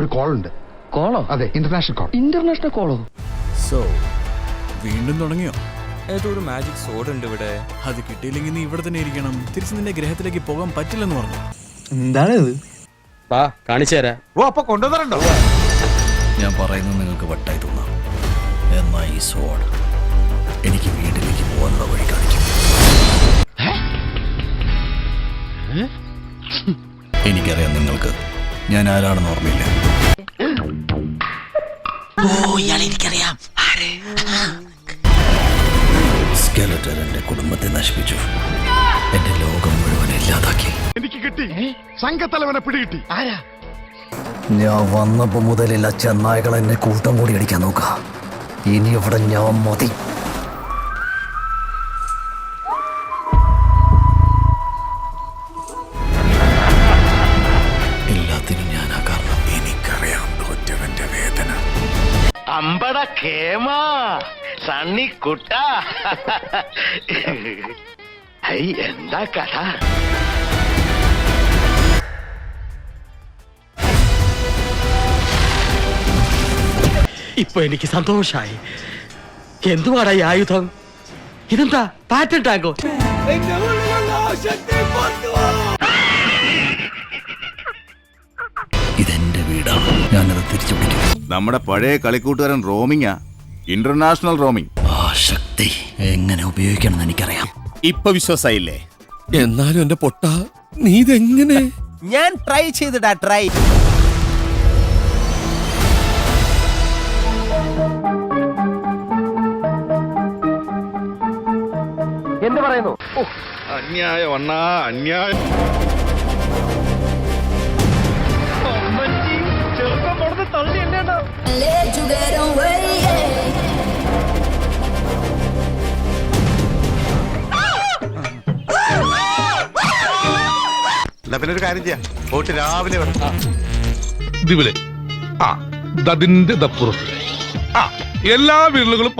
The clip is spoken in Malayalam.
ഒരു കോൾ ഉണ്ട്. കോളോ? അതെ, ഇന്റർനാഷണൽ കോൾ. ഇന്റർനാഷണൽ കോളോ? സോ വീണ്ടും തുടങ്ങിയോ? ഏതോ ഒരു മാജിക് സോഡ് ഉണ്ട് ഇവിടെ. അത് കിട്ടിയില്ലെങ്കിൽ നീ ഇവിടെ തന്നെ ഇരിക്കണം. തിരിച്ച് നിന്റെ ഗ്രഹത്തിലേക്ക് പോകാൻ പറ്റില്ലെന്ന് പറഞ്ഞു. എന്താണിത്? വാ കാണിച്ചു തരാം. ഓ അപ്പൊ കൊണ്ടുവന്നിട്ടുണ്ടോ? ഞാൻ പറയുന്നത് നിങ്ങൾക്ക് വട്ടായി തോന്നാം. എന്നാൽ ഈ സോഡ് എനിക്ക് വീട്ടിലേക്ക് പോകാനുള്ള വഴി കാണിക്കും. എനിക്കറിയാം നിങ്ങൾക്ക് ഞാൻ ആരാണെന്ന് ഓർമ്മയില്ല. സ്കെലറ്റർ എന്റെ കുടുംബത്തെ നശിപ്പിച്ചു. എന്റെ ലോകം മുഴുവൻ ഇല്ലാതാക്കി. എനിക്ക് കിട്ടി, സംഘത്തലവനെ പിടികിട്ടി. ആരാ? ഞാൻ വന്നപ്പോ മുതലില്ല ചെന്നായകൾ എന്നെ കൂട്ടം കൂടി അടിക്കാൻ നോക്കാം. ഇനി ഇവിടെ ഞാൻ മതി. എല്ലാത്തിനും ഞാനാ കാരണം. എനിക്കറിയാം തോറ്റവന്റെ വേദന. അമ്പട കേമാ സണ്ണിക്കുട്ട. എന്താ കഥ? ഇപ്പൊ എനിക്ക് സന്തോഷായി. എന്തുവാടാ ഈ ആയുധം? ഇതെന്താ പാറ്റൻ ടാങ്കോ? ഇതെന്റെ വീടാണ്. ഞാനത് തിരിച്ചു പിടിക്കും. നമ്മുടെ പഴയ കളിക്കൂട്ടുകാരൻ റോമിങ്ങാ, ഇന്റർനാഷണൽ റോമിങ്. ആ ശക്തി എങ്ങനെ ഉപയോഗിക്കണം എനിക്കറിയാം. ഇപ്പൊ വിശ്വാസായില്ലേ? എന്നാലും എന്റെ പൊട്ട നീ ഇതെങ്ങനെ? ഞാൻ ട്രൈ ചെയ്തിടാ. ട്രൈ എന്ത് പറയുന്നു? അന്യായം അണ്ണാ, അന്യായം. ചെറുപ്പം കൊടുത്ത് തള്ളിയല്ലേണ്ട. Let you get away. എന്നാ പിന്നെ ഒരു കാര്യം ചെയ്യാം, പോയിട്ട് രാവിലെ വരാം. ഇതിവിടെ ആ ദതിന്റെ ദപ്പുറത്ത് എല്ലാ വീടുകളും